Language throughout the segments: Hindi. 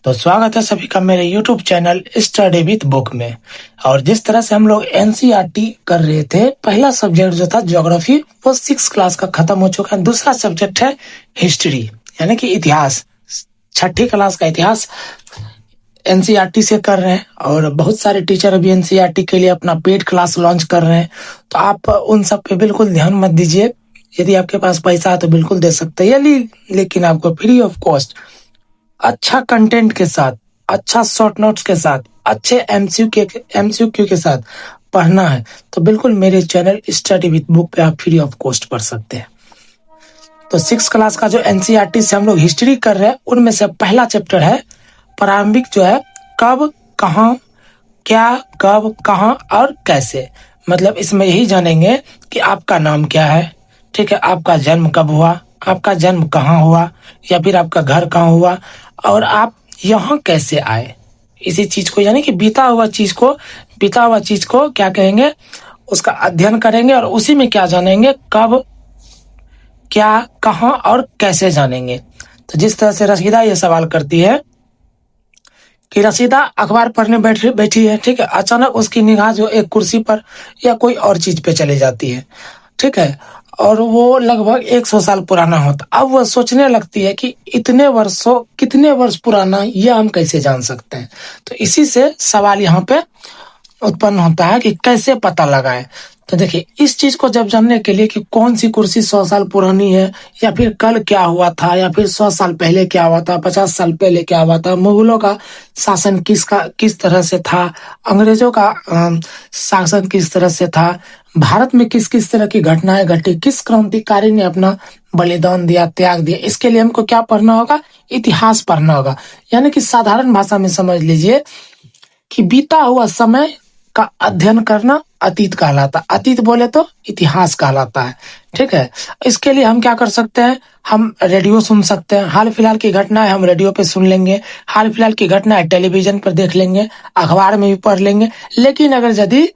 तो स्वागत है सभी का मेरे YouTube channel study with book में। और जिस तरह से हम लोग एनसीईआरटी कर रहे थे, पहला सब्जेक्ट जो था ज्योग्राफी वो 6 क्लास का खत्म हो चुका है। दूसरा सब्जेक्ट है हिस्ट्री यानी कि इतिहास, 6ठी क्लास का इतिहास एनसीईआरटी से कर रहे हैं। और बहुत सारे टीचर अभी एनसीईआरटी के लिए अपना पेड क्लास लॉन्च कर रहे हैं, तो आप उन सब पे बिल्कुल ध्यान मत दीजिए। यदि आपके पास पैसा है तो बिल्कुल दे सकते हैं, लेकिन आपको फ्री ऑफ कॉस्ट अच्छा कंटेंट के साथ, अच्छा शॉर्ट नोट्स के साथ, अच्छे एमसीक्यू के साथ पढ़ना है तो बिल्कुल मेरे चैनल स्टडी विद बुक पे आप फ्री ऑफ कॉस्ट पढ़ सकते हैं। तो 6 क्लास का जो एनसीईआरटी से हम लोग हिस्ट्री कर रहे हैं, उनमें से पहला चैप्टर है प्रारंभिक, जो है कब, कहाँ, क्या, कब, कहाँ और कैसे। मतलब इसमें यही जानेंगे कि आपका नाम क्या है, ठीक है, आपका जन्म कब हुआ, आपका जन्म कहाँ हुआ, या फिर आपका घर कहाँ हुआ, और आप यहाँ कैसे आए। इसी चीज को यानी कि बीता हुआ चीज को क्या कहेंगे, उसका अध्ययन करेंगे और उसी में क्या जानेंगे, कब, क्या, कहाँ और कैसे जानेंगे। तो जिस तरह से रशीदा ये सवाल करती है कि रशीदा अखबार पढ़ने बैठी है, ठीक है, अचानक उसकी निगाह जो एक कुर्सी पर या कोई और चीज पे चली जाती है, ठीक है, और वो लगभग 100 साल पुराना होता। अब वह सोचने लगती है कि कितने वर्ष पुराना, यह हम कैसे जान सकते हैं। तो इसी से सवाल यहाँ पे उत्पन्न होता है कि कैसे पता लगाएं। तो देखिए, इस चीज को जब जानने के लिए कि कौन सी कुर्सी 100 साल पुरानी है, या फिर कल क्या हुआ था, या फिर 100 साल पहले क्या हुआ था, 50 साल पहले क्या हुआ था, मुगलों का शासन किस तरह से था, अंग्रेजों का शासन किस तरह से था, भारत में किस किस तरह की घटनाएं घटी, किस क्रांतिकारी ने अपना बलिदान दिया, त्याग दिया, इसके लिए हमको क्या पढ़ना होगा, इतिहास पढ़ना होगा। यानी कि साधारण भाषा में समझ लीजिए कि बीता हुआ समय का अध्ययन करना अतीत कहलाता है। अतीत बोले तो इतिहास कहलाता है, ठीक है। इसके लिए हम क्या कर सकते हैं, हम रेडियो सुन सकते हैं, हाल फिलहाल की घटनाएं हम रेडियो पे सुन लेंगे, हाल फिलहाल की घटनाएं टेलीविजन पर देख लेंगे, अखबार में भी पढ़ लेंगे। लेकिन अगर यदि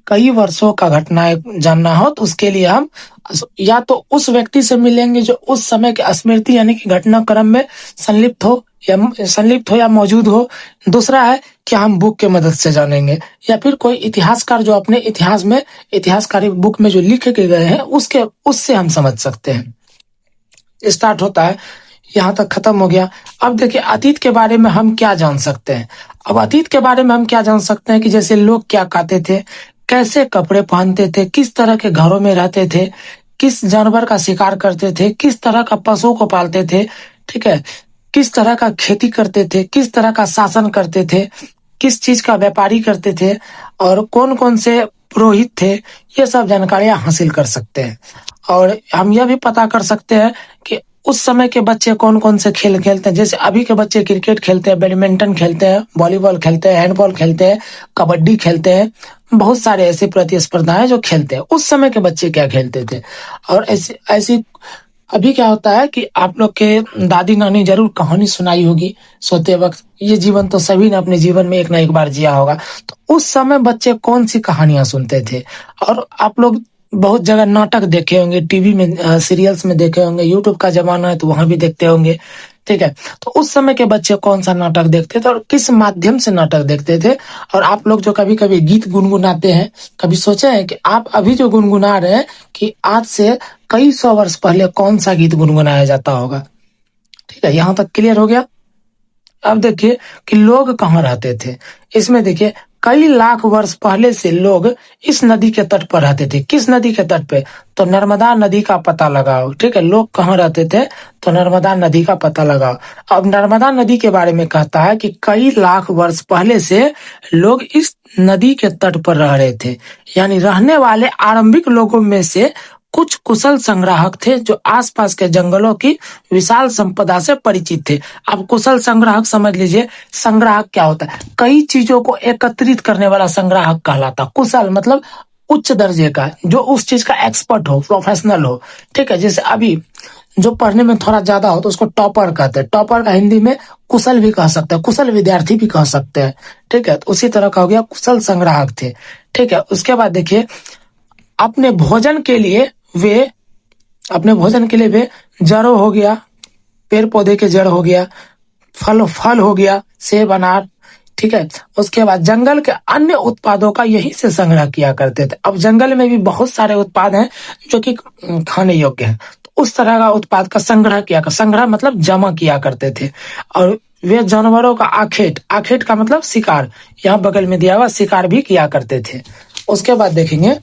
कई वर्षों का घटनाएं जानना हो तो उसके लिए हम या तो उस व्यक्ति से मिलेंगे जो उस समय के स्मृति यानी कि घटनाक्रम में संलिप्त हो या मौजूद हो। दूसरा है कि हम बुक के मदद से जानेंगे, या फिर कोई इतिहासकार जो अपने इतिहासकारी बुक में जो लिखे गए हैं उससे हम समझ सकते हैं। स्टार्ट होता है, यहाँ तक खत्म हो गया। अब देखिए, अतीत के बारे में हम क्या जान सकते हैं। अब अतीत के बारे में हम क्या जान सकते हैं कि जैसे लोग क्या खाते थे, कैसे कपड़े पहनते थे, किस तरह के घरों में रहते थे, किस जानवर का शिकार करते थे, किस तरह का पशु को पालते थे, ठीक है, किस तरह का खेती करते थे, किस तरह का शासन करते थे, किस चीज का व्यापारी करते थे, और कौन कौन से पुरोहित थे, ये सब जानकारियां हासिल कर सकते हैं। और हम यह भी पता कर सकते हैं कि उस समय के बच्चे कौन कौन से खेल खेलते हैं। जैसे अभी के बच्चे क्रिकेट खेलते हैं, बैडमिंटन खेलते हैं, वॉलीबॉल खेलते हैं, हैंडबॉल खेलते हैं, कबड्डी खेलते हैं, बहुत सारे ऐसे प्रतिस्पर्धाएं जो खेलते हैं। उस समय के बच्चे क्या खेलते थे। और ऐसी अभी क्या होता है कि आप लोग के दादी नानी जरूर कहानी सुनाई होगी सोते वक्त। ये जीवन तो सभी ने अपने जीवन में एक ना एक बार जिया होगा। तो उस समय बच्चे कौन सी कहानियां सुनते थे। और आप लोग बहुत जगह नाटक देखे होंगे, टीवी में सीरियल्स में देखे होंगे, यूट्यूब का जमाना है तो वहां भी देखते होंगे, ठीक है। तो उस समय के बच्चे कौन सा नाटक देखते थे और किस माध्यम से नाटक देखते थे। और आप लोग जो कभी कभी गीत गुनगुनाते हैं, कभी सोचे हैं कि आप अभी जो गुनगुना रहे हैं कि आज से कई 100 वर्ष पहले कौन सा गीत गुनगुनाया जाता होगा, ठीक है। यहाँ तक क्लियर हो गया। अब देखिए कि लोग कहाँ रहते थे। इसमें देखिए, कई लाख वर्ष पहले से लोग इस नदी के तट पर रहते थे। किस नदी के तट पे, तो नर्मदा नदी का पता लगाओ, ठीक है। लोग कहाँ रहते थे, तो नर्मदा नदी का पता लगाओ। अब नर्मदा नदी के बारे में कहता है कि कई लाख वर्ष पहले से लोग इस नदी के तट पर रह रहे थे। यानी रहने वाले आरंभिक लोगों में से कुछ कुशल संग्राहक थे जो आसपास के जंगलों की विशाल संपदा से परिचित थे। अब कुशल संग्राहक समझ लीजिए, संग्राहक क्या होता है, कई चीजों को एकत्रित करने वाला संग्राहक कहलाता। कुशल मतलब उच्च दर्जे का, जो उस चीज का एक्सपर्ट हो, प्रोफेशनल हो, ठीक है। जैसे अभी जो पढ़ने में थोड़ा ज्यादा हो तो उसको टॉपर कहते हैं। टॉपर का हिंदी में कुशल भी कह सकते हैं, कुशल विद्यार्थी भी कह सकते हैं, ठीक है। तो उसी तरह का हो गया, कुशल संग्राहक थे, ठीक है। उसके बाद देखिए, अपने भोजन के लिए वे जड़ों हो गया, पेड़ पौधे के जड़ हो गया, फल फल हो गया, सेब अनार, ठीक है। उसके बाद जंगल के अन्य उत्पादों का यहीं से संग्रह किया करते थे। अब जंगल में भी बहुत सारे उत्पाद हैं जो कि खाने योग्य हैं, तो उस तरह का उत्पाद का संग्रह मतलब जमा किया करते थे। और वे जानवरों का आखेट का मतलब शिकार, यहाँ बगल में दिया हुआ, शिकार भी किया करते थे। उसके बाद देखेंगे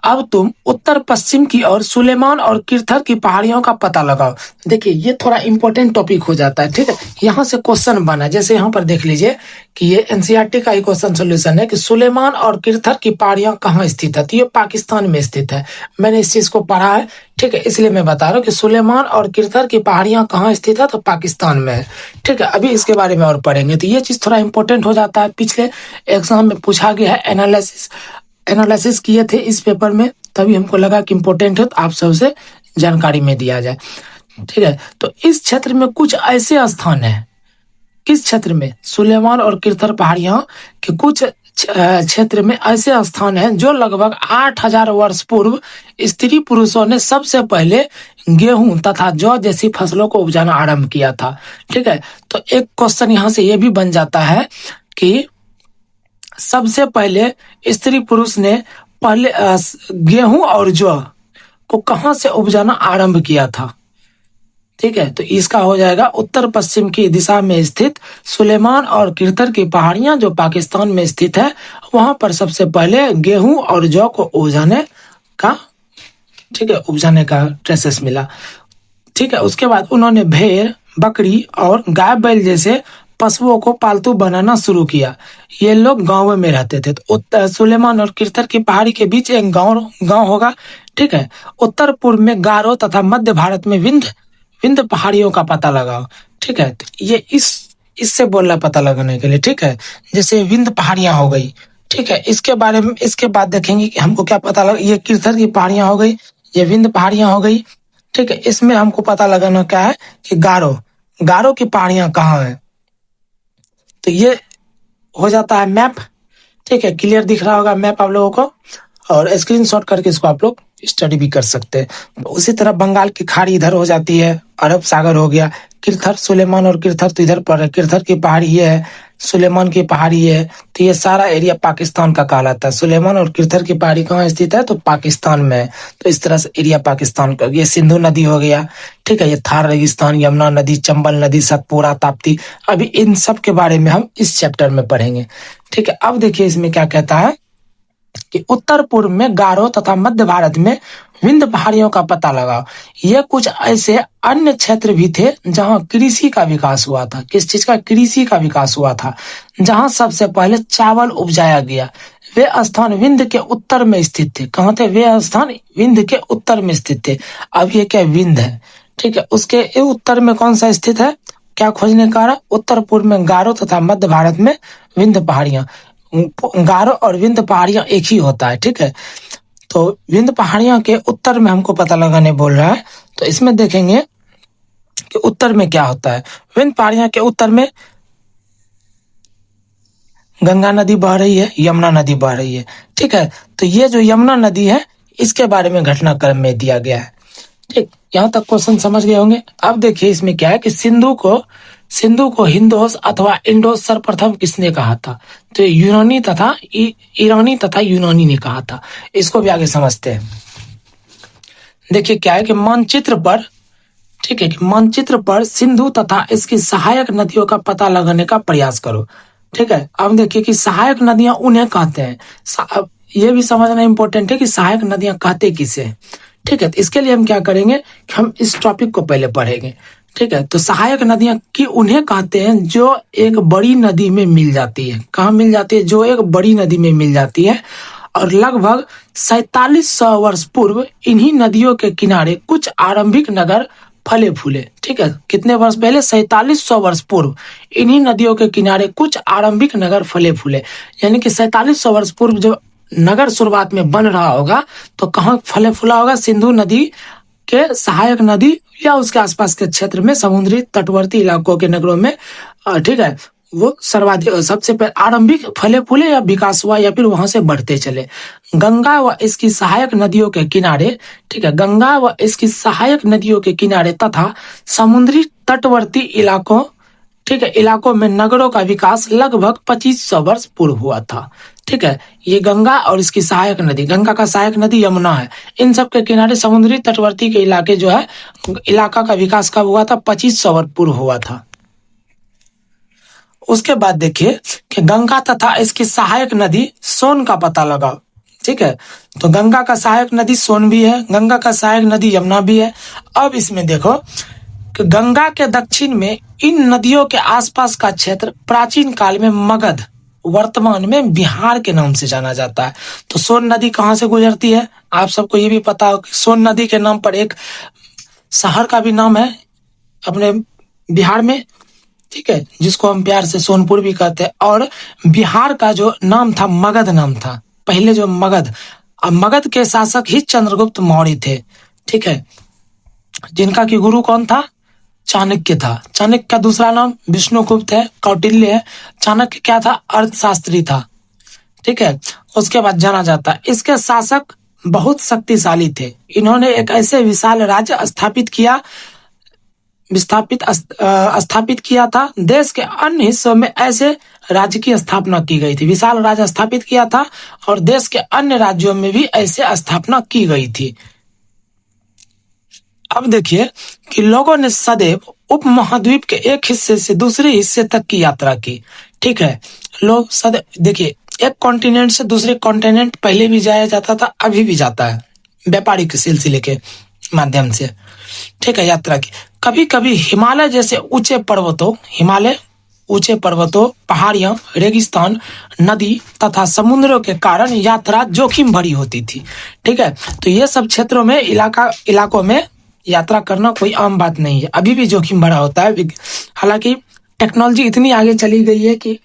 अब तुम उत्तर पश्चिम की और सुलेमान और किरथर की पहाड़ियों का पता लगाओ। देखिए ये थोड़ा इंपॉर्टेंट टॉपिक हो जाता है, ठीक है। यहाँ से क्वेश्चन बना, जैसे यहाँ पर देख लीजिए कि ये एनसीईआरटी का ही क्वेश्चन सोल्यूशन है कि सुलेमान और किरथर की पहाड़ियां कहाँ स्थित है। तो ये पाकिस्तान में स्थित है, मैंने इस चीज को पढ़ा है, ठीक है, इसलिए मैं बता रहा हूँ कि सुलेमान और किरथर की पहाड़ियां कहाँ स्थित है, तो पाकिस्तान में है, ठीक है। अभी इसके बारे में और पढ़ेंगे, तो ये चीज थोड़ा इंपॉर्टेंट हो जाता है। पिछले एग्जाम में पूछा गया है, एनालिसिस किए थे इस पेपर में, तभी हमको लगा कि इम्पोर्टेंट है तो आप सबसे जानकारी में दिया जाए, ठीक है। तो इस क्षेत्र में कुछ ऐसे स्थान हैं, किस क्षेत्र में, सुलेमान और किरथर पहाड़ियां के कुछ क्षेत्र में ऐसे स्थान हैं जो लगभग 8000 वर्ष पूर्व स्त्री पुरुषों ने सबसे पहले गेहूं तथा जौ जैसी फसलों को उपजाना आरंभ किया था, ठीक है। तो एक क्वेश्चन यहाँ से ये भी बन जाता है कि सबसे पहले स्त्री पुरुष ने पहले गेहूं और जौ को कहां से उपजाना आरंभ किया था, ठीक है। तो इसका हो जाएगा उत्तर पश्चिम की दिशा में स्थित सुलेमान और किरथर की पहाड़ियां जो पाकिस्तान में स्थित है, वहां पर सबसे पहले गेहूं और जौ को उपजाने का, ठीक है, उपजाने का ट्रेसेस मिला, ठीक है। उसके बाद उन्होंने भेड़, बकरी और गाय बैल जैसे पशुओं को पालतू बनाना शुरू किया। ये लोग गांवों में रहते थे। तो सुलेमान और किरथर की पहाड़ी के बीच एक गांव होगा, ठीक है। उत्तर पूर्व में गारो तथा मध्य भारत में विंध्य पहाड़ियों का पता लगाओ, ठीक है। तो ये इससे बोलना पता लगाने के लिए, ठीक है। जैसे विंध्य पहाड़ियां हो गई, ठीक है। इसके बारे में इसके बाद देखेंगे कि हमको क्या पता लगा। ये किरथर की पहाड़ियां हो गई, ये विंध्य पहाड़ियां हो गई, ठीक है। इसमें हमको पता लगाना क्या है कि गारो की पहाड़ियां कहाँ है। तो ये हो जाता है मैप, ठीक है। क्लियर दिख रहा होगा मैप आप लोगों को, और स्क्रीनशॉट करके इसको आप लोग स्टडी भी कर सकते हैं। उसी तरह बंगाल की खाड़ी इधर हो जाती है, अरब सागर हो गया। किरथर, सुलेमान और किरथर तो इधर पर है, किरथर की पहाड़ी ये है, सुलेमान की पहाड़ी है। तो ये सारा एरिया पाकिस्तान का कहलाता है। सुलेमान और किरथर की पहाड़ी कहाँ स्थित है, तो पाकिस्तान में है। तो इस तरह से एरिया पाकिस्तान का। ये सिंधु नदी हो गया, ठीक है। ये थार रेगिस्तान, यमुना नदी, चंबल नदी, सतपुरा, ताप्ती, अभी इन सब के बारे में हम इस चैप्टर में पढ़ेंगे, ठीक है। अब देखिए इसमें क्या कहता है कि उत्तर पूर्व में गारो तथा मध्य भारत में विंध्य पहाड़ियों का पता लगाओ। ये कुछ ऐसे अन्य क्षेत्र भी थे जहां कृषि का विकास हुआ था। किस चीज का, कृषि का विकास हुआ था, जहां सबसे पहले चावल उपजाया गया। वे स्थान विंध्य के उत्तर में स्थित थे। कहाँ थे वे स्थान, विंध्य के उत्तर में स्थित थे। अब ये क्या विंध्य है, ठीक है। उसके उत्तर में कौन सा स्थित है, क्या खोजने का रहा, उत्तर पूर्व में गारो तथा मध्य भारत में विंध्य पहाड़ियां। गारो और विंध्य पहाड़ियां एक ही होता है, ठीक है। तो विंध्य पहाड़ियां के उत्तर में हमको पता लगाने बोल रहा है। तो इसमें देखेंगे कि उत्तर में क्या होता है। विंध्य पहाड़ियां के उत्तर में गंगा नदी बह रही है, यमुना नदी बह रही है, ठीक है। तो ये जो यमुना नदी है इसके बारे में घटनाक्रम में दिया गया है, ठीक। यहाँ तक क्वेश्चन समझ गए होंगे। अब देखिए इसमें क्या है कि सिंधु को हिंदोस अथवा इंडोस सर्वप्रथम किसने कहा था, तो यूनानी तथा यूनानी ने कहा था। इसको भी आगे समझते हैं। देखिए क्या है कि मानचित्र पर, ठीक है, कि मानचित्र पर सिंधु तथा इसकी सहायक नदियों का पता लगाने का प्रयास करो, ठीक है। अब देखिए कि सहायक नदियां उन्हें कहते हैं। ये भी समझना इंपॉर्टेंट है कि सहायक नदियां कहते किसे, ठीक है। तो इसके लिए हम क्या करेंगे कि हम इस टॉपिक को पहले पढ़ेंगे, ठीक है। तो सहायक नदियां की उन्हें कहते हैं जो एक बड़ी नदी में मिल जाती है। कहाँ मिल जाती है, जो एक बड़ी नदी में मिल जाती है। और लगभग 4700 वर्ष पूर्व इन्हीं नदियों के किनारे कुछ आरंभिक नगर फले फूले, ठीक है। कितने वर्ष पहले, 4700 वर्ष पूर्व इन्हीं नदियों के किनारे कुछ आरंभिक नगर फले फूले। यानी कि 4700 वर्ष पूर्व जब नगर शुरुआत में बन रहा होगा तो कहाँ फले फूला होगा, सिंधु नदी के सहायक नदी या उसके आसपास के क्षेत्र में, समुद्री तटवर्ती इलाकों के नगरों में, ठीक है, वो सर्वाधिक सबसे पहले आरंभिक फले फूले या विकास हुआ या फिर वहां से बढ़ते चले। गंगा व इसकी सहायक नदियों के किनारे, ठीक है, गंगा व इसकी सहायक नदियों के किनारे तथा समुद्री तटवर्ती इलाकों, ठीक है, इलाकों में नगरों का विकास लगभग 2500 वर्ष पूर्व हुआ था। ठीक है, ये गंगा और इसकी सहायक नदी, गंगा का सहायक नदी यमुना है, इन सब के किनारे समुद्री तटवर्ती के इलाके जो है, इलाका का विकास कब हुआ था? 2500 वर्ष पूर्व हुआ था। उसके बाद देखिए कि गंगा तथा इसकी सहायक नदी सोन का पता लगाओ। ठीक है, तो गंगा का सहायक नदी सोन भी है, गंगा का सहायक नदी यमुना भी है। अब इसमें देखो कि गंगा के दक्षिण में इन नदियों के आसपास का क्षेत्र प्राचीन काल में मगध, वर्तमान में बिहार के नाम से जाना जाता है। तो सोन नदी कहाँ से गुजरती है? आप सबको ये भी पता हो कि सोन नदी के नाम पर एक शहर का भी नाम है अपने बिहार में, ठीक है, जिसको हम प्यार से सोनपुर भी कहते हैं। और बिहार का जो नाम था मगध नाम था पहले, जो मगध, अब मगध के शासक ही चंद्रगुप्त मौर्य थे। ठीक है, जिनका की गुरु कौन था? चाणक्य था। चाणक्य का दूसरा नाम विष्णुगुप्त है, कौटिल्य है। चाणक्य क्या था? अर्थशास्त्री था। ठीक है, उसके बाद जाना जाता है, इसके शासक बहुत शक्तिशाली थे। इन्होंने एक ऐसे विशाल राज्य स्थापित किया था। देश के अन्य हिस्सों में ऐसे राज्य की स्थापना की गई थी। विशाल राज्य स्थापित किया था और देश के अन्य राज्यों में भी ऐसे स्थापना की गई थी। अब देखिए कि लोगों ने सदैव उपमहाद्वीप के एक हिस्से से दूसरे हिस्से तक की यात्रा की। ठीक है, लोग सदैव, देखिए, एक कॉन्टिनेंट से दूसरे कॉन्टिनेंट पहले भी जाया जाता था, अभी भी जाता है, व्यापारिक सिलसिले के माध्यम से। ठीक है, यात्रा की। कभी कभी हिमालय जैसे ऊंचे पर्वतों, पहाड़ियां, रेगिस्तान, नदी तथा समुद्रों के कारण यात्रा जोखिम भरी होती थी। ठीक है, तो ये सब क्षेत्रों में, इलाकों में यात्रा करना कोई आम बात नहीं है, अभी भी जोखिम भरा होता है। हालांकि टेक्नोलॉजी इतनी आगे चली गई है कि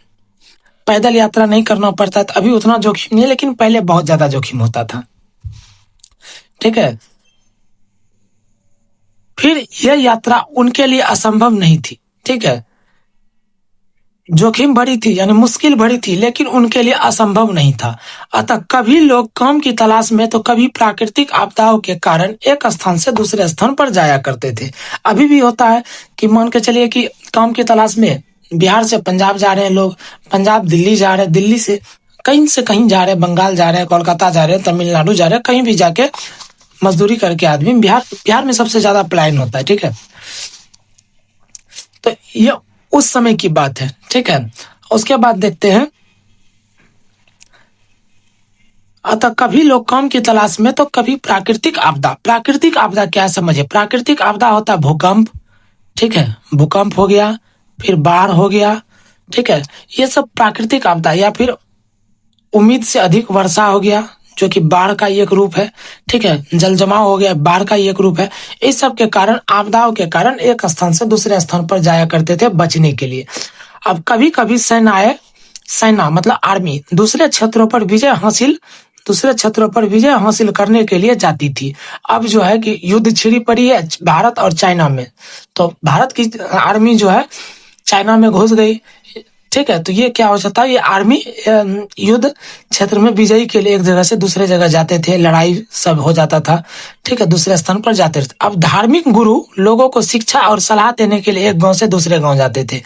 पैदल यात्रा नहीं करना पड़ता, तो अभी उतना जोखिम नहीं है, लेकिन पहले बहुत ज्यादा जोखिम होता था। ठीक है, फिर यह यात्रा उनके लिए असंभव नहीं थी। ठीक है, जोखिम भरी थी, यानी मुश्किल भरी थी, लेकिन उनके लिए असंभव नहीं था। अतः कभी लोग काम की तलाश में तो कभी प्राकृतिक आपदाओं के कारण एक स्थान से दूसरे स्थान पर जाया करते थे। अभी भी होता है कि मान के चलिए कि काम की तलाश में बिहार से पंजाब जा रहे हैं लोग, पंजाब दिल्ली जा रहे हैं, दिल्ली से कहीं जा रहे हैं, बंगाल जा रहे हैं, कोलकाता जा रहे हैं, तमिलनाडु जा रहे हैं, कहीं भी जाके मजदूरी करके आदमी बिहार में सबसे ज्यादा पलायन होता है। ठीक है, तो ये उस समय की बात है। ठीक है, उसके बाद देखते हैं, अतः कभी लोग काम की तलाश में तो कभी प्राकृतिक आपदा क्या समझे? प्राकृतिक आपदा होता है भूकंप। ठीक है, भूकंप हो गया, फिर बाढ़ हो गया। ठीक है, ये सब प्राकृतिक आपदा, या फिर उम्मीद से अधिक वर्षा हो गया, जो कि बाढ़ का एक रूप है। ठीक है, जल जमाव हो गया, बाढ़ का एक रूप है। इस सब के कारण, आपदाओं के कारण एक स्थान से दूसरे स्थान पर जाया करते थे बचने के लिए। अब कभी कभी सेना मतलब आर्मी दूसरे क्षेत्रों पर विजय हासिल करने के लिए जाती थी। अब जो है कि युद्ध छिड़ी पड़ी है भारत और चाइना में, तो भारत की आर्मी जो है चाइना में घुस गई। ठीक है, तो ये क्या हो जाता है, ये आर्मी युद्ध क्षेत्र में विजयी के लिए एक जगह से दूसरे जगह जाते थे, लड़ाई सब हो जाता था। ठीक है, दूसरे स्थान पर जाते थे। अब धार्मिक गुरु लोगों को शिक्षा और सलाह देने के लिए एक गांव से दूसरे गांव जाते थे।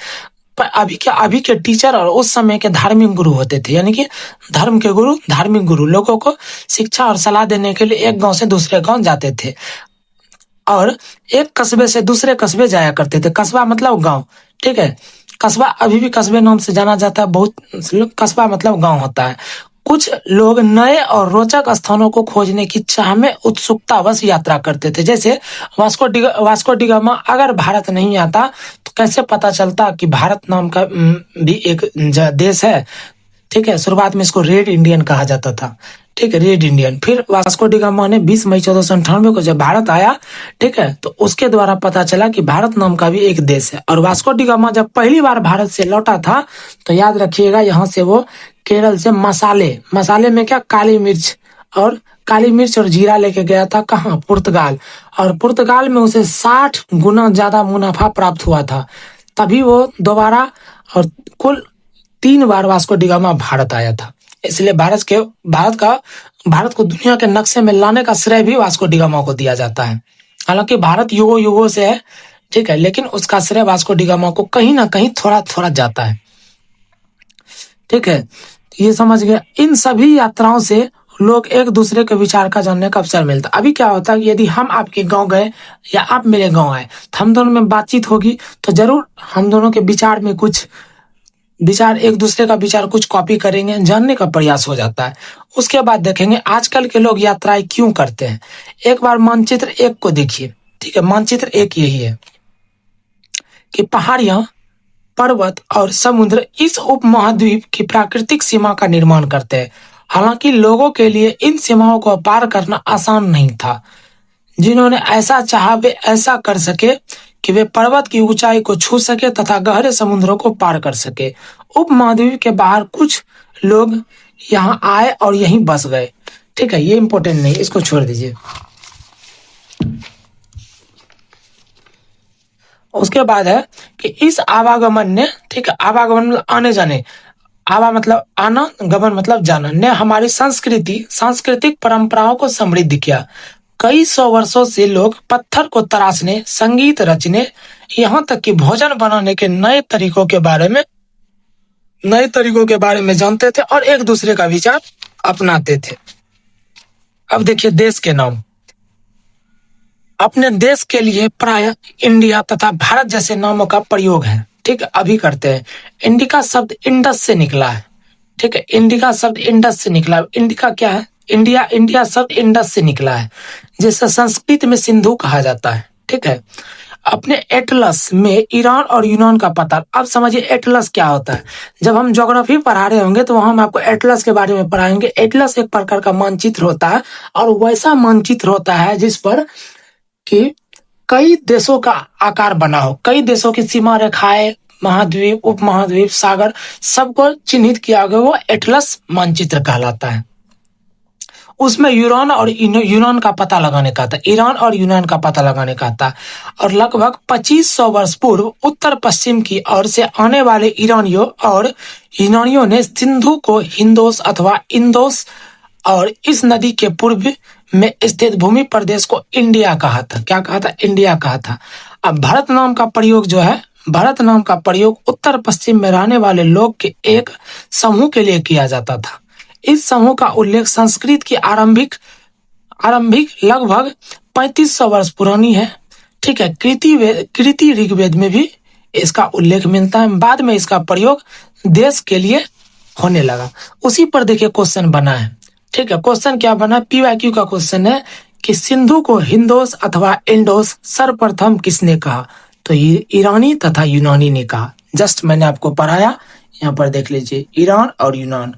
पर अभी के टीचर और उस समय के धार्मिक गुरु होते थे, यानी कि धार्मिक गुरु लोगों को शिक्षा और सलाह देने के लिए एक गांव से दूसरे गांव जाते थे और एक कस्बे से दूसरे कस्बे जाया करते थे। कस्बा मतलब गांव। ठीक है, कस्बा अभी भी कस्बे नाम से जाना जाता है, बहुत कस्बा मतलब गांव होता है। कुछ लोग नए और रोचक स्थानों को खोजने की चाह में उत्सुकतावश यात्रा करते थे। जैसे वास्को डी गामा अगर भारत नहीं आता तो कैसे पता चलता कि भारत नाम का भी एक देश है। ठीक है, शुरुआत में इसको रेड इंडियन कहा जाता था। ठीक है, रेड इंडियन। फिर वास्को डी गामा ने 20 मई 1498 को जब भारत आया, ठीक है, तो उसके द्वारा पता चला कि भारत नाम का भी एक देश है। और वास्को डी गामा जब पहली बार भारत से लौटा था, तो याद रखिएगा, यहाँ से वो केरल से मसाले में क्या, काली मिर्च और जीरा लेके गया था। कहाँ? पुर्तगाल। और पुर्तगाल में उसे 60 गुना ज्यादा मुनाफा प्राप्त हुआ था। तभी वो दोबारा और कुल 3 बार वास्को डी गामा भारत आया था। इसलिए भारत को दुनिया के नक्शे में लाने का श्रेय भी वास्को डी गामा को दिया जाता है। हालांकि भारत युगों युगों से है, ठीक है, लेकिन उसका श्रेय वास्को डी गामा को कहीं ना कहीं थोड़ा थोड़ा जाता है, ठीक है। ये समझ गया। इन सभी यात्राओं से लोग एक दूसरे के विचार का जानने का अवसर मिलता है। अभी क्या होता है, यदि हम आपके गांव गए या आप मेरे गांव आए तो हम दोनों में बातचीत होगी, तो जरूर हम दोनों के विचार में कुछ विचार, एक दूसरे का विचार कुछ कॉपी करेंगे, जानने का प्रयास हो जाता है। उसके बाद देखेंगे आजकल के लोग यात्राएं क्यों करते हैं। एक बार मानचित्र 1 को देखिए, ठीक है। मानचित्र 1 यही है कि पहाड़ियां, पर्वत और समुद्र इस उपमहाद्वीप की प्राकृतिक सीमा का निर्माण करते हैं। हालांकि लोगों के लिए इन सीमाओं को पार करना आसान नहीं था। जिन्होंने ऐसा चाहा वे ऐसा कर सके कि वे पर्वत की ऊंचाई को छू सके तथा गहरे समुद्रों को पार कर सके। उपमहाद्वीप के बाहर कुछ लोग यहाँ आए और यहीं बस गए, ठीक है। ये इंपॉर्टेंट नहीं, इसको छोड़ दीजिए। उसके बाद है कि इस आवागमन ने, ठीक है, आवागमन मतलब आने जाने, आवा मतलब आना, गमन मतलब जाना, ने हमारी सांस्कृतिक परंपराओं को समृद्ध किया। कई 100 वर्षों से लोग पत्थर को तराशने, संगीत रचने, यहाँ तक कि भोजन बनाने के नए तरीकों के बारे में जानते थे और एक दूसरे का विचार अपनाते थे। अब देखिए देश के नाम। अपने देश के लिए प्राय इंडिया तथा भारत जैसे नामों का प्रयोग है, ठीक है, अभी करते हैं। इंडिका शब्द इंडस से निकला है, ठीक है। इंडिका शब्द इंडस से निकला है। इंडिका क्या है? इंडिया शब्द इंडस से निकला है, जिसे संस्कृत में सिंधु कहा जाता है, ठीक है। अपने एटलस में ईरान और यूनान का पता। अब समझिए एटलस क्या होता है। जब हम ज्योग्राफी पढ़ा रहे होंगे तो वहां हम आपको एटलस के बारे में पढ़ाएंगे। एटलस एक प्रकार का मानचित्र होता है और वैसा मानचित्र होता है जिस पर कि कई देशों का आकार बना हो, कई देशों की सीमा रेखाएं, महाद्वीप, उपमहाद्वीप, सागर, सबको चिन्हित किया गया, वो एटलस मानचित्र कहलाता है। उसमें यूनान और यूनान का पता लगाने का था, ईरान और यूनान का पता लगाने का था। और लगभग 2500 वर्ष पूर्व उत्तर पश्चिम की ओर से आने वाले ईरानियों और यूनानियों ने सिंधु को हिंदोस अथवा इंदोस और इस नदी के पूर्व में स्थित भूमि प्रदेश को इंडिया कहा था। क्या कहा था? इंडिया कहा था। अब भारत नाम का प्रयोग जो है, भारत नाम का प्रयोग उत्तर पश्चिम में रहने वाले लोग के एक समूह के लिए किया जाता था। इस समूह का उल्लेख संस्कृत की आरंभिक लगभग 3500 वर्ष पुरानी है, ठीक है। कृति ऋग्वेद में भी इसका उल्लेख मिलता है। बाद में इसका प्रयोग देश के लिए होने लगा। उसी पर देखिए क्वेश्चन बना है, ठीक है। क्वेश्चन क्या बना? PYQ का क्वेश्चन है कि सिंधु को हिंदोस अथवा इंडोस सर्वप्रथम किसने कहा? तो ये ईरानी तथा यूनानी ने कहा। जस्ट मैंने आपको पढ़ाया, यहाँ पर देख लीजिए, ईरान और यूनान,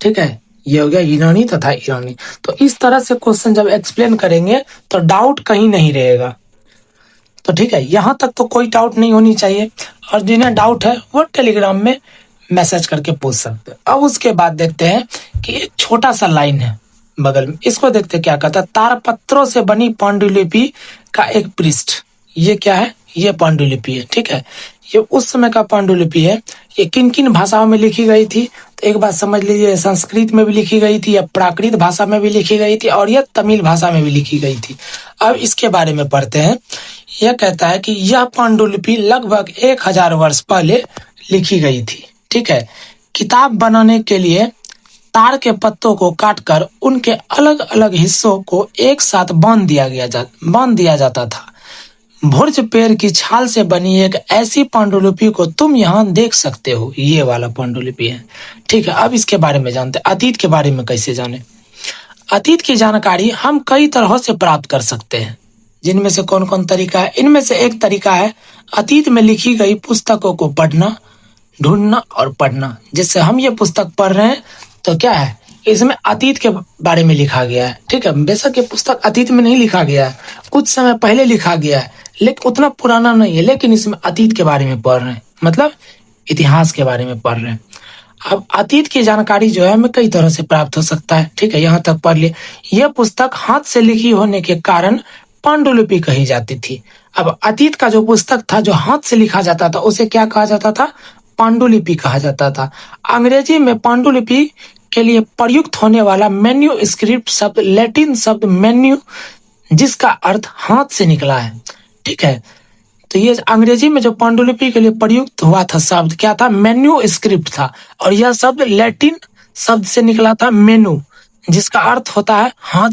ठीक है। ये हो गया यूनानी तथा ईरानी। तो इस तरह से क्वेश्चन जब एक्सप्लेन करेंगे तो डाउट कहीं नहीं रहेगा। तो ठीक है, यहाँ तक तो कोई डाउट नहीं होनी चाहिए। और जिन्हें डाउट है वो टेलीग्राम में मैसेज करके पूछ सकते हैं। अब उसके बाद देखते हैं कि एक छोटा सा लाइन है बगल में, इसको देखते क्या कहता है। तारपत्रों से बनी पांडुलिपि का एक पृष्ठ। ये क्या है? ये पांडुलिपि है, ठीक है। ये उस समय का पांडुलिपि है। ये किन किन भाषाओं में लिखी गई थी? तो एक बात समझ लीजिए, संस्कृत में भी लिखी गई थी, या प्राकृत भाषा में भी लिखी गई थी, और यह तमिल भाषा में भी लिखी गई थी। अब इसके बारे में पढ़ते हैं। यह कहता है कि यह पांडुलिपि लगभग 1000 वर्ष पहले लिखी गई थी, ठीक है। किताब बनाने के लिए तार के पत्तों को काटकर उनके अलग अलग हिस्सों को एक साथ बांध दिया जाता था। भुर्ज पेड़ की छाल से बनी एक ऐसी पांडुलिपि को तुम यहाँ देख सकते हो। ये वाला पांडुलिपि है, ठीक है। अब इसके बारे में जानते हैं। अतीत के बारे में कैसे जाने? अतीत की जानकारी हम कई तरह से प्राप्त कर सकते हैं। जिनमें से कौन कौन तरीका है? इनमें से एक तरीका है अतीत में लिखी गई पुस्तकों को पढ़ना, ढूंढना और पढ़ना। जैसे हम ये पुस्तक पढ़ रहे हैं तो क्या है, इसमें अतीत के बारे में लिखा गया है, ठीक है। बेशक ये पुस्तक अतीत में नहीं लिखा गया है, कुछ समय पहले लिखा गया है, लेकिन उतना पुराना नहीं है, लेकिन इसमें अतीत के बारे में पढ़ रहे हैं, मतलब इतिहास के बारे में पढ़ रहे हैं। अब अतीत की जानकारी जो है हमें कई तरह से प्राप्त हो सकता है, ठीक है। यहाँ तक पढ़ लिए। यह पुस्तक हाथ से लिखी होने के कारण पांडुलिपि कही जाती थी। अब अतीत का जो पुस्तक था जो हाथ से लिखा जाता था उसे क्या कहा जाता था? पांडुलिपि कहा जाता था। अंग्रेजी में पांडुलिपि के लिए प्रयुक्त होने वाला मैन्यूस्क्रिप्ट शब्द लैटिन शब्द मैन्यू, जिसका अर्थ हाथ से निकला है। ठीक है, तो ये अंग्रेजी में जो पांडुलिपि के लिए प्रयुक्त हुआ था शब्द क्या था? मैन्यूस्क्रिप्ट था। और यह शब्द लैटिन शब्द से निकला था मेनू, जिसका अर्थ होता है हाथ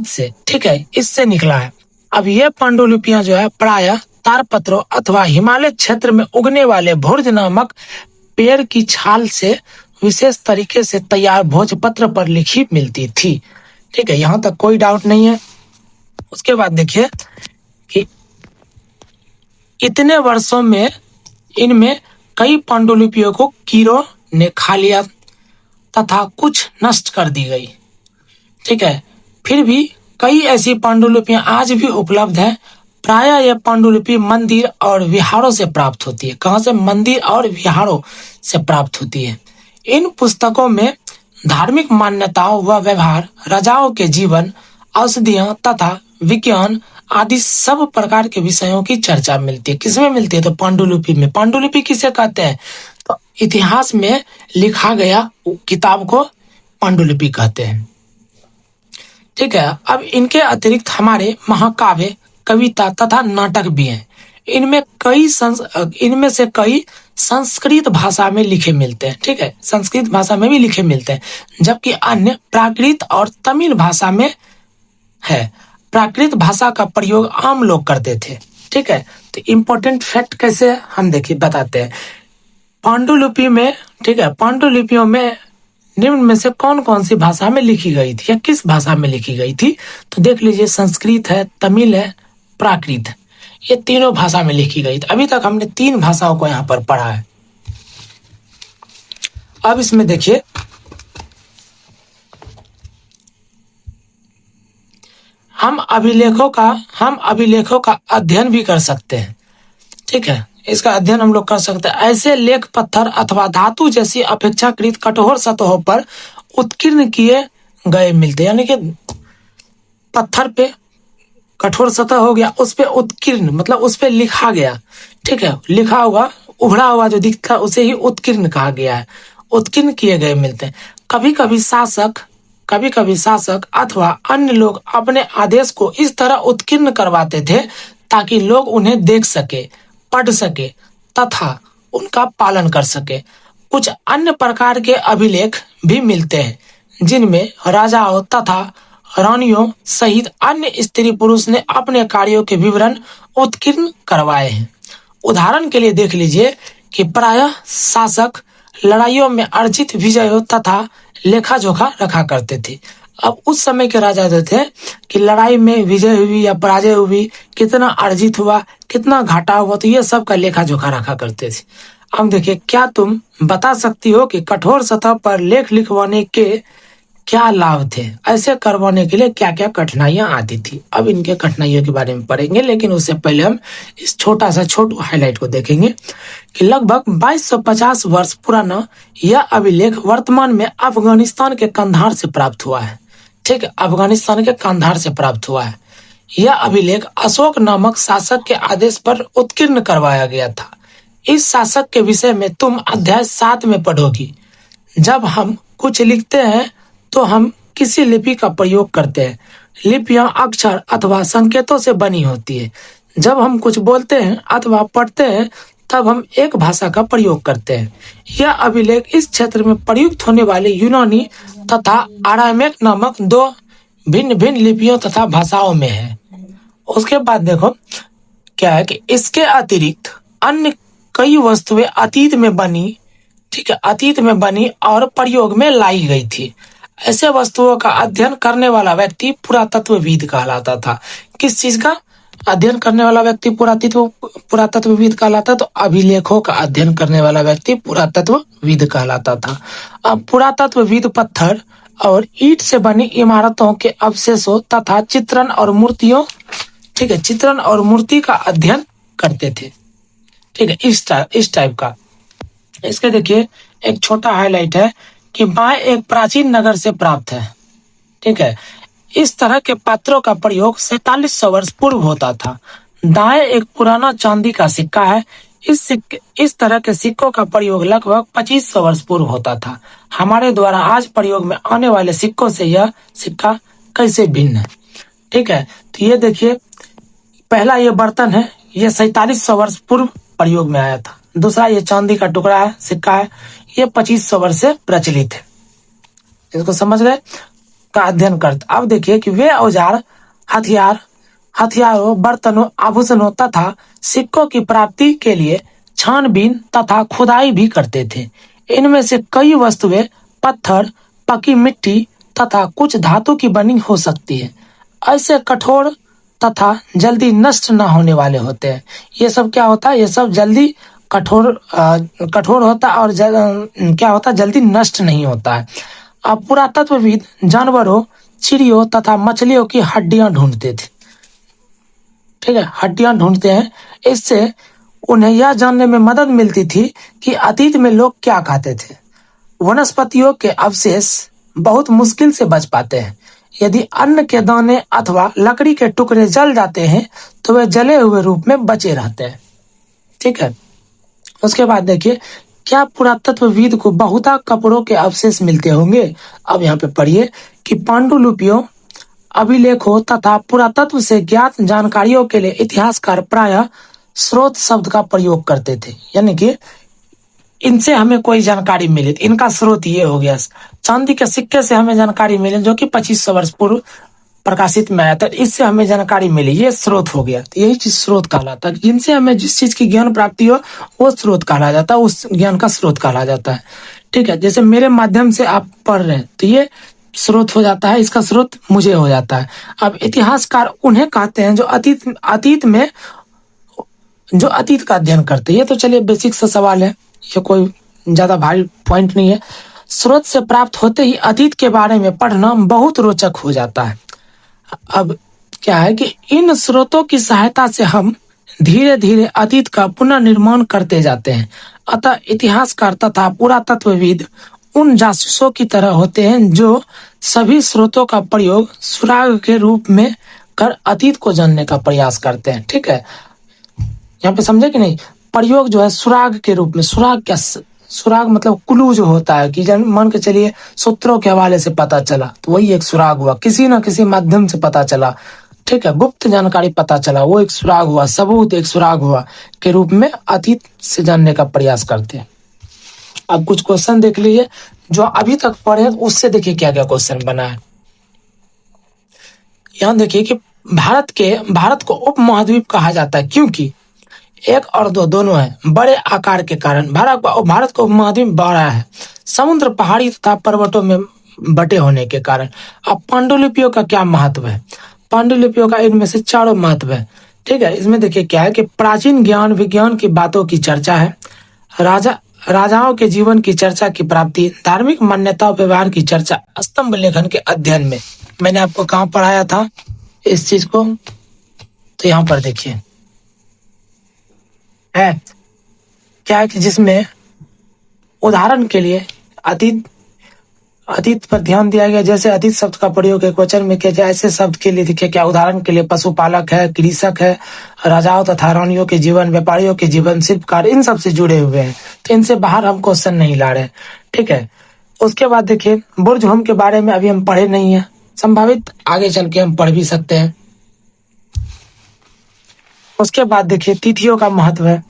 से। ठीक है, इससे निकला है। अब ये पांडुलिपियां जो है प्रायः तारपत्रों अथवा हिमालय क्षेत्र में उगने वाले भुर्ज नामक पेड़ की छाल से विशेष तरीके से तैयार भोजपत्र पर लिखी मिलती थी। ठीक है, यहां तक कोई डाउट नहीं है। उसके बाद देखिए कि इतने वर्षों में इनमें कई पांडुलिपियों को कीड़ों ने खा लिया तथा कुछ नष्ट कर दी गई। ठीक है, फिर भी कई ऐसी पांडुलिपियां आज भी उपलब्ध हैं। प्रायः यह पांडुलिपि मंदिर और विहारों से प्राप्त होती है। कहां से? मंदिर और विहारों से प्राप्त होती है। इन पुस्तकों में धार्मिक मान्यताओं व व्यवहार, राजाओं के जीवन, औषधियां तथा विज्ञान आदि सब प्रकार के विषयों की चर्चा मिलती है। किसमें मिलती है? तो पांडुलिपि में। पांडुलिपि किसे कहते हैं? तो इतिहास में लिखा गया किताब को पांडुलिपि कहते हैं। ठीक है, अब इनके अतिरिक्त हमारे महाकाव्य, कविता तथा नाटक भी हैं। इनमें से कई संस्कृत भाषा में लिखे मिलते हैं। ठीक है, संस्कृत भाषा में भी लिखे मिलते हैं, जबकि अन्य प्राकृत और तमिल भाषा में है। प्राकृत भाषा का प्रयोग आम लोग करते थे। ठीक है, तो इम्पोर्टेंट फैक्ट कैसे हम देखिए बताते हैं। पांडुलिपि में, ठीक है, पांडुलिपियों में निम्न में से कौन कौन सी भाषा में लिखी गई थी या किस भाषा में लिखी गई थी? तो देख लीजिए, संस्कृत है, तमिल है, प्राकृत, ये तीनों भाषा में लिखी गई थी। अभी तक हमने 3 भाषाओं को यहाँ पर पढ़ा है। अब इसमें देखिए हम अभिलेखों का अध्ययन भी कर सकते हैं। ठीक है, इसका अध्ययन हम लोग कर सकते हैं। ऐसे लेख पत्थर अथवा धातु जैसी अपेक्षाकृत कठोर सतहों पर उत्कीर्ण किए गए मिलते हैं। यानी कि पत्थर पे कठोर सतह हो गया, उस पे उत्कीर्ण मतलब उस पे लिखा गया। ठीक है, लिखा हुआ उभरा हुआ जो दिखता है उसे ही उत्कीर्ण कहा गया है। उत्कीर्ण किए गए मिलते हैं। कभी कभी शासक अथवा अन्य लोग अपने आदेश को इस तरह उत्कीर्ण करवाते थे ताकि लोग उन्हें देख सके, पढ़ सके तथा उनका पालन कर सके। कुछ अन्य प्रकार के अभिलेख भी मिलते हैं जिनमें राजाओं तथा रानियों सहित अन्य स्त्री पुरुष ने अपने कार्यों के विवरण उत्कीर्ण करवाए हैं। उदाहरण के लिए देख लीजिए कि प्रायः शासक लड़ाइयों में अर्जित विजयों तथा लेखा जोखा रखा करते थे। अब उस समय के राजा जो थे कि लड़ाई में विजय हुई या पराजय हुई, कितना अर्जित हुआ, कितना घाटा हुआ, तो ये सब का लेखा जोखा रखा करते थे। अब देखिए, क्या तुम बता सकती हो कि कठोर सतह पर लेख लिखवाने के क्या लाभ थे? ऐसे करवाने के लिए क्या क्या कठिनाइयां आती थी? अब इनके कठिनाइयों के बारे में पढ़ेंगे, लेकिन उससे पहले हम इस छोटा हाईलाइट को देखेंगे कि लगभग 2250 वर्ष पुराना यह अभिलेख वर्तमान में अफगानिस्तान के कंधार से प्राप्त हुआ है। ठीक है, अफगानिस्तान के कंधार से प्राप्त हुआ है। यह अभिलेख अशोक नामक शासक के आदेश पर उत्कीर्ण करवाया गया था। इस शासक के विषय में तुम अध्याय 7 में पढ़ोगी। जब हम कुछ लिखते हैं तो हम किसी लिपि का प्रयोग करते हैं। लिपियां अक्षर अथवा संकेतों से बनी होती है। जब हम कुछ बोलते हैं अथवा पढ़ते हैं तब हम एक भाषा का प्रयोग करते हैं। यह अभिलेख इस क्षेत्र में प्रयुक्त होने वाले यूनानी तथा अरामीक नामक 2 भिन्न भिन्न लिपियों तथा भाषाओं में है। उसके बाद देखो क्या है कि इसके अतिरिक्त अन्य कई वस्तुएं अतीत में बनी, ठीक है, अतीत में बनी और प्रयोग में लाई गई थी। ऐसे वस्तुओं का अध्ययन करने वाला व्यक्ति पुरातत्वविद कहलाता था। किस चीज का अध्ययन करने वाला व्यक्ति पुरातत्वविद कहलाता? तो अभिलेखों का अध्ययन करने वाला व्यक्ति पुरातत्वविद कहलाता था। अब पुरातत्वविद पत्थर और ईंट से बनी इमारतों के अवशेषों तथा चित्रण और मूर्तियों, ठीक है, चित्रण और मूर्ति का अध्ययन करते थे। ठीक है, इस टाइप का। इसके देखिए एक छोटा हाईलाइट है कि बाय एक प्राचीन नगर से प्राप्त है। ठीक है, इस तरह के पत्रों का प्रयोग 4700 वर्ष पूर्व होता था। दाएं एक पुराना चांदी का सिक्का है। इस तरह के सिक्कों का प्रयोग लगभग 2500 वर्ष पूर्व होता था। हमारे द्वारा आज प्रयोग में आने वाले सिक्कों से यह सिक्का कैसे भिन्न है? ठीक है, तो ये देखिए, पहला ये बर्तन है, ये 4700 वर्ष पूर्व प्रयोग में आया था। दूसरा ये चांदी का टुकड़ा है, सिक्का है, ये 2500 वर्ष से प्रचलित है। इसको समझ गए? का अध्ययन करते। अब देखिए कि वे औजार हथियारों, बर्तनों, आभूषणों तथा सिक्कों की प्राप्ति के लिए छानबीन तथा खुदाई भी करते थे। इनमें से कई वस्तुएं पत्थर, पकी मिट्टी तथा कुछ धातु की बनी हो सकती है। ऐसे कठोर तथा जल्दी नष्ट न होने वाले होते हैं। ये सब क्या होता है? ये सब जल्दी कठोर होता है और क्या होता है? जल्दी नष्ट नहीं होता है। अब पुरातत्वविद जानवरों, चिड़ियों तथा मछलियों की हड्डियां ढूंढते थे। ठीक है, हड्डियां ढूंढते हैं। इससे उन्हें यह जानने में मदद मिलती थी कि अतीत में लोग क्या खाते थे। वनस्पतियों के अवशेष बहुत मुश्किल से बच पाते हैं। यदि अन्न के दाने अथवा लकड़ी के टुकड़े जल जाते हैं तो वे जले हुए रूप में बचे रहते हैं। ठीक है, उसके बाद देखिए, क्या पुरातत्वविद को बहुता कपड़ों के अवशेष मिलते होंगे? अब यहाँ पे पढ़िए कि पांडुलिपियों, अभिलेखों तथा पुरातत्व से ज्ञात जानकारियों के लिए इतिहासकार प्रायः स्रोत शब्द का प्रयोग करते थे। यानी कि इनसे हमें कोई जानकारी मिली, इनका स्रोत ये हो गया। चांदी के सिक्के से हमें जानकारी मिली जो कि 2500 वर्ष पूर्व प्रकाशित में आया था, इससे हमें जानकारी मिली, ये स्रोत हो गया। तो यही चीज स्रोत कहलाता है। जिनसे हमें जिस चीज की ज्ञान प्राप्ति हो वो स्रोत कहा जाता है, उस ज्ञान का स्रोत कहा जाता है। ठीक है, जैसे मेरे माध्यम से आप पढ़ रहे हैं तो ये स्रोत हो जाता है, इसका स्रोत मुझे हो जाता है। अब इतिहासकार उन्हें कहते हैं जो अतीत का अध्ययन करते हैं। ये तो चलिए बेसिक सा सवाल है, ये कोई ज्यादा भारी पॉइंट नहीं है। स्रोत से प्राप्त होते ही अतीत के बारे में पढ़ना बहुत रोचक हो जाता है। अब क्या है कि इन स्रोतों की सहायता से हम धीरे धीरे अतीत का पुनर्निर्माण करते जाते हैं। अतः इतिहासकार तथा पुरातत्वविद उन जासूसों की तरह होते हैं जो सभी स्रोतों का प्रयोग सुराग के रूप में कर अतीत को जानने का प्रयास करते हैं। ठीक है, यहाँ पे समझे कि नहीं? प्रयोग जो है सुराग के रूप में। सुराग मतलब क्लू जो होता है कि मान के चलिए सूत्रों के हवाले से पता चला, तो वही एक सुराग हुआ। किसी ना किसी माध्यम से पता चला, ठीक है, गुप्त जानकारी पता चला, वो एक सुराग हुआ। सबूत एक सुराग हुआ के रूप में अतीत से जानने का प्रयास करते हैं। अब कुछ क्वेश्चन देख लीजिए जो अभी तक पढ़े, उससे देखिए क्या क्या क्वेश्चन बना है। यहाँ देखिए कि भारत को उपमहाद्वीप कहा जाता है क्योंकि 1 और 2 दोनों है। बड़े आकार के कारण भारत को उपमहाद्वीप बड़ा है। समुद्र, पहाड़ी तथा पर्वतों में बटे होने के कारण। अब पांडुलिपियों का क्या महत्व है? पांडुलिपियों का इनमें से चारों महत्व है। ठीक है, इसमें देखिए क्या है कि प्राचीन ज्ञान विज्ञान की बातों की चर्चा है, राजाओं के जीवन की चर्चा की प्राप्ति, धार्मिक मान्यता व्यवहार की चर्चा, स्तंभ लेखन के अध्ययन में। मैंने आपको कहाँ पढ़ाया था इस चीज को? तो यहाँ पर देखिए है क्या है कि जिसमें उदाहरण के लिए अतीत पर ध्यान दिया गया। जैसे अतीत शब्द का प्रयोग एक वचन में किया जाए, ऐसे शब्द के लिए देखिए क्या उदाहरण के लिए पशुपालक है, कृषक है, राजाओं तथा रानियों के जीवन, व्यापारियों के जीवन, शिल्पकार, इन सब से जुड़े हुए हैं। तो इनसे बाहर हम क्वेश्चन नहीं ला रहे। ठीक है, उसके बाद देखिए बुर्ज हुम के बारे में अभी हम पढ़े नहीं है, संभावित आगे चल के हम पढ़ भी सकते हैं। उसके बाद देखिए तिथियों का महत्व है।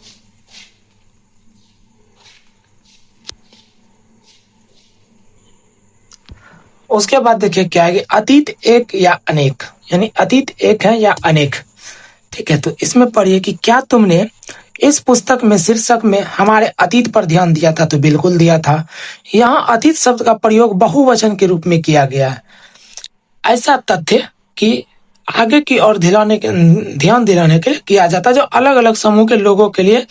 उसके बाद देखिए क्या है कि अतीत एक या अनेक, यानी अतीत एक है या अनेक। ठीक है, तो इसमें पढ़िए कि क्या तुमने इस पुस्तक में शीर्षक में हमारे अतीत पर ध्यान दिया था? तो बिल्कुल दिया था। यहाँ अतीत शब्द का प्रयोग बहुवचन के रूप में किया गया है। ऐसा तथ्य कि आगे की ओर ध्यान दिलाने के लिए किया जाता है। जो अलग अलग समूह के लोगों के लिए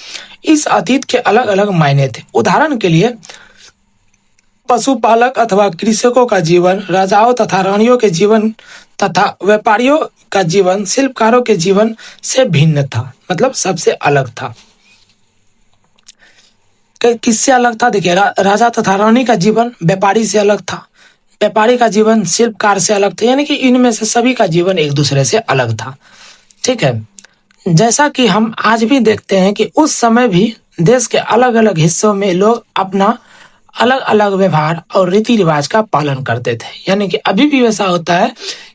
इस अतीत के अलग अलग मायने थे। उदाहरण के लिए पशुपालक अथवा कृषकों का जीवन, राजाओं तथा रानियों के जीवन तथा व्यापारियों का जीवन शिल्पकारों के जीवन से भिन्न था, मतलब सबसे अलग था। किससे अलग था? देखिए राजा तथा रानी का जीवन व्यापारी से अलग था, व्यापारी का जीवन शिल्पकार से अलग था, यानी कि इनमें से सभी का जीवन एक दूसरे से अलग था। ठीक है, जैसा कि हम आज भी देखते हैं कि उस समय भी देश के अलग अलग हिस्सों में लोग अपना अलग अलग व्यवहार और रीति रिवाज का पालन करते थे। यानी कि अभी भी वैसा होता है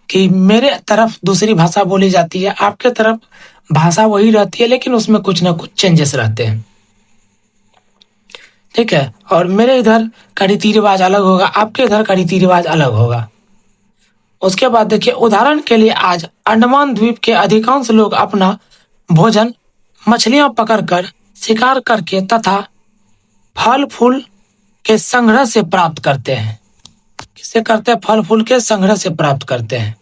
कि मेरे तरफ दूसरी भाषा बोली जाती है, आपके तरफ भाषा वही रहती है, लेकिन उसमें कुछ ना कुछ चेंजेस रहते हैं। ठीक है, और मेरे इधर का रीति रिवाज अलग होगा, आपके इधर का रीति रिवाज अलग होगा। उसके बाद देखिए, उदाहरण के लिए आज अंडमान द्वीप के अधिकांश लोग अपना भोजन मछलियां पकड़कर, शिकार करके तथा फल फूल के संग्रह से प्राप्त करते हैं। किससे करते हैं? फल फूल के संग्रह से प्राप्त करते हैं।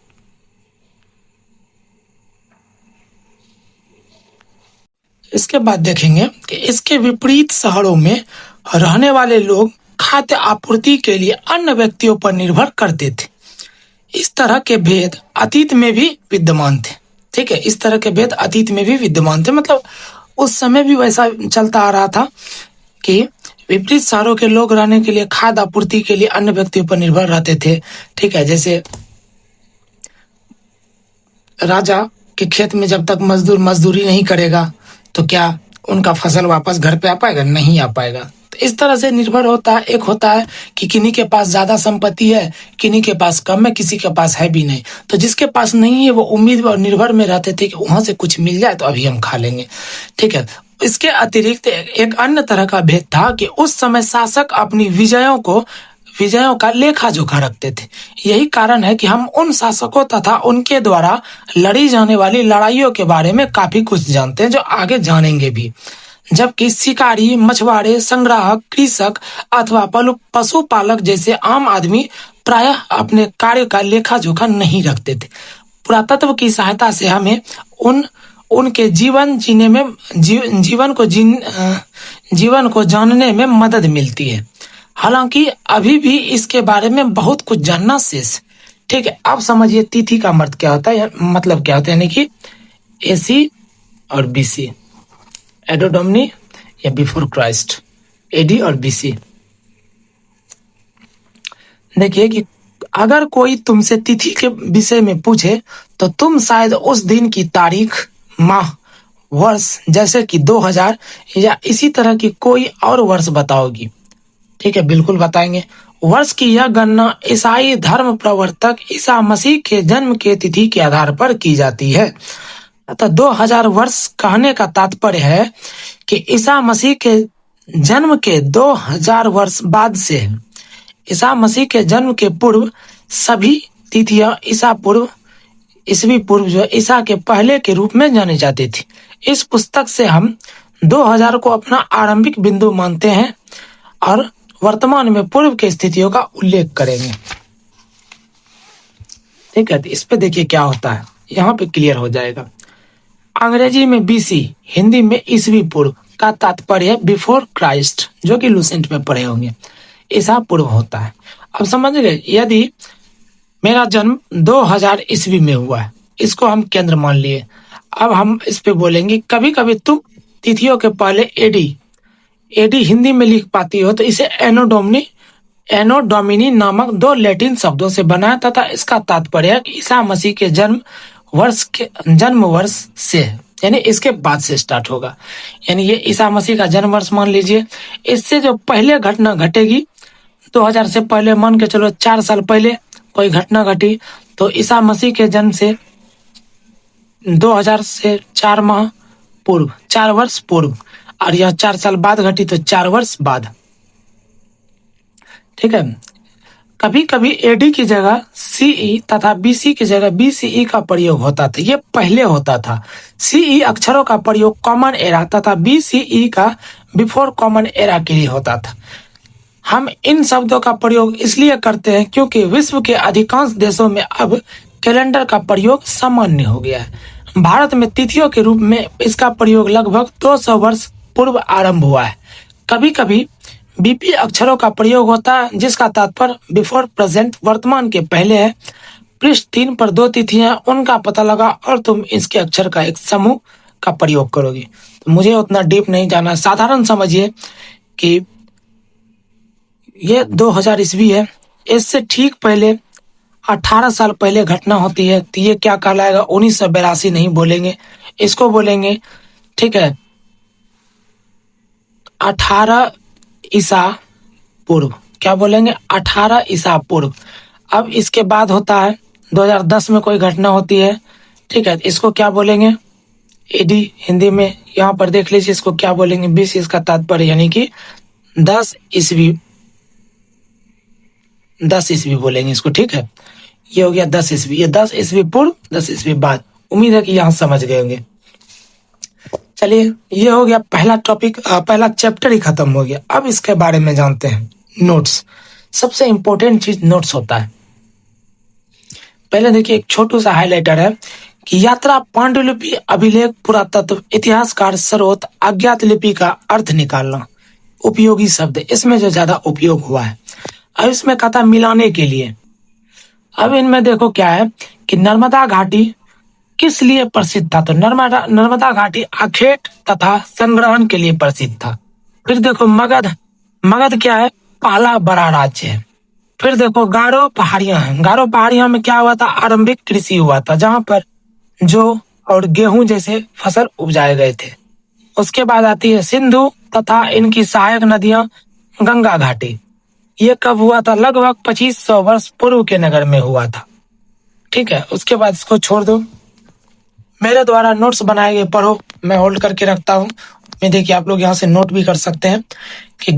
इसके बाद देखेंगे कि इसके विपरीत शहरों में रहने वाले लोग खाद्य आपूर्ति के लिए अन्य व्यक्तियों पर निर्भर करते थे। इस तरह के भेद अतीत में भी विद्यमान थे। ठीक है, इस तरह के भेद अतीत में भी विद्यमान थे, मतलब उस समय भी वैसा चलता आ रहा था कि विपरीत शहरों के लोग रहने के लिए खाद्य आपूर्ति के लिए अन्य व्यक्तियों पर निर्भर रहते थे। ठीक है, जैसे राजा के खेत में जब तक मजदूर मजदूरी नहीं करेगा तो क्या उनका फसल वापस घर पे आ पाएगा? नहीं आ पाएगा। तो इस तरह से निर्भर होता है। एक होता है कि किन्हीं के पास ज्यादा संपत्ति है, किन्हीं के पास कम है, किसी के पास है भी नहीं। तो जिसके पास नहीं है वो उम्मीद और निर्भर में रहते थे कि वहां से कुछ मिल जाए तो अभी हम खा लेंगे। ठीक है, इसके अतिरिक्त एक अन्य तरह का भेद था कि उस समय शासक अपनी विजयों का लेखा जोखा रखते थे। यही कारण है कि हम उन शासकों तथा उनके द्वारा लड़ी जाने वाली लड़ाइयों के बारे में काफी कुछ जानते हैं, जो आगे जानेंगे भी। जबकि शिकारी, मछुआरे, संग्राहक, कृषक अथवा पशुपालक जैसे आम आदमी प्रायः अपने कार्य का लेखा जोखा नहीं रखते थे। पुरातत्व की सहायता से हमें उनके जीवन को जानने में मदद मिलती है। हालांकि अभी भी इसके बारे में बहुत कुछ जानना शेष। ठीक है, अब समझिए तिथि का मर्द क्या होता है, मतलब क्या होता है। यानी कि एसी और बीसी, एडो डोमिनी या बिफोर क्राइस्ट, एडी और बीसी। देखिए कि अगर कोई तुमसे तिथि के विषय में पूछे तो तुम शायद उस दिन की तारीख, माह, वर्ष जैसे कि 2000 या इसी तरह की कोई और वर्ष बताओगी। ठीक है, बिल्कुल बताएंगे। वर्ष की यह गणना ईसाई धर्म प्रवर्तक ईसा मसीह के जन्म के तिथि के आधार पर की जाती है। अतः 2000 वर्ष कहने का तात्पर्य है कि ईसा मसीह के जन्म के 2000 वर्ष बाद से है। ईसा मसीह के जन्म के पूर्व सभी तिथियां ईसवी पूर्व जो ईसा के पहले के रूप में जानी जाती थी। इस पुस्तक से हम 2000 को अपना आरंभिक बिंदु मानते हैं और वर्तमान में पूर्व की स्थितियों का उल्लेख करेंगे। ठीक है, तो इस पे देखिए क्या होता है, यहाँ पे क्लियर हो जाएगा। अंग्रेजी में बीसी, हिंदी में ईसवी पूर्व का तात्पर्य बिफोर क्राइस्ट, जो कि लूसेंट में पढ़े होंगे, ईसा पूर्व होता है। अब समझ गए, यदि मेरा जन्म 2000 ईस्वी में हुआ है, इसको हम केंद्र मान लिए। अब हम इस पे बोलेंगे कभी कभी तुम तिथियों के पहले एडी हिंदी में लिख पाती हो, तो इसे एनो डोमिनी नामक 2 लैटिन शब्दों से बना तथा इसका तात्पर्य ईसा मसीह के जन्म वर्ष से, यानी इसके बाद से स्टार्ट होगा। यानी ये ईसा मसीह का जन्म वर्ष मान लीजिए। इससे जो पहले घटना घटेगी, 2000 से पहले मान के चलो 4 साल पहले कोई घटना घटी, तो ईसा मसीह के जन्म से 2000 से 4 माह पूर्व, 4 वर्ष पूर्व, और यह 4 साल बाद घटी तो 4 वर्ष बाद। ठीक है, कभी कभी एडी की जगह सीई तथा बीसी की जगह बीसीई का प्रयोग होता था। ये पहले होता था। सीई अक्षरों का प्रयोग कॉमन एरा तथा बीसीई का बिफोर कॉमन एरा के लिए होता था। हम इन शब्दों का प्रयोग इसलिए करते हैं क्योंकि विश्व के अधिकांश देशों में अब कैलेंडर का प्रयोग सामान्य हो गया है। भारत में तिथियों के रूप में इसका प्रयोग लगभग 200 वर्ष पूर्व आरंभ हुआ है। कभी कभी बीपी अक्षरों का प्रयोग होता है, जिसका तात्पर्य बिफोर प्रेजेंट, वर्तमान के पहले है। पृष्ठ 3 पर 2 तिथियां, उनका पता लगा और तुम इसके अक्षर का एक समूह का प्रयोग करोगे। तो मुझे उतना डीप नहीं जाना, साधारण समझिए कि ये 2000 ईस्वी है। इससे ठीक पहले 18 साल पहले घटना होती है, तो ये क्या कहलाएगा? 1982 नहीं बोलेंगे, इसको बोलेंगे, ठीक है, 18 ईसा पूर्व। क्या बोलेंगे? 18 ईसा पूर्व। अब इसके बाद होता है 2010 में कोई घटना होती है, ठीक है, इसको क्या बोलेंगे? एडी हिंदी में यहाँ पर देख लीजिए, इसको क्या बोलेंगे? 20 इसका तात्पर्य यानी कि 10 ईस्वी, 10 ईस्वी बोलेंगे इसको, ठीक है। ये हो गया 10 ईस्वी, ये 10 ईस्वी पूर्व, 10 ईस्वी बाद। उम्मीद है कि यहाँ समझ गए होंगे। चलिए, ये हो गया पहला टॉपिक, पहला चैप्टर ही खत्म हो गया। अब इसके बारे में जानते हैं, नोट्स। सबसे इंपॉर्टेंट चीज नोट्स होता है। पहले देखिए, एक छोटू सा हाइलाइटर है कि यात्रा, पांडुलिपि, अभिलेख, पुरातत्व, इतिहासकार, स्रोत, अज्ञात लिपि का अर्थ निकालना। उपयोगी शब्द इसमें जो ज्यादा उपयोग हुआ है। अब इसमें कथा मिलाने के लिए, अब इनमें देखो क्या है कि नर्मदा घाटी किस लिए प्रसिद्ध था? तो नर्मदा घाटी आखेट तथा संग्रहण के लिए प्रसिद्ध था। फिर देखो मगध, मगध क्या है? पहला बड़ा राज्य है। फिर देखो गारो पहाड़ियां हैं। गारो पहाड़ियां में क्या हुआ था? आरंभिक कृषि हुआ था, जहां पर जौ और गेहूं जैसे फसल उपजाए गए थे। उसके बाद आती है सिंधु तथा इनकी सहायक नदियां, गंगा घाटी। ये कब हुआ था? लगभग 2500 वर्ष पूर्व के नगर में हुआ था, ठीक है। उसके बाद इसको छोड़ दो, मेरे द्वारा नोट्स बनाए गए पढ़ो, मैं होल्ड करके रखता हूँ। मैं देखिए, आप लोग यहाँ से नोट भी कर सकते हैं कि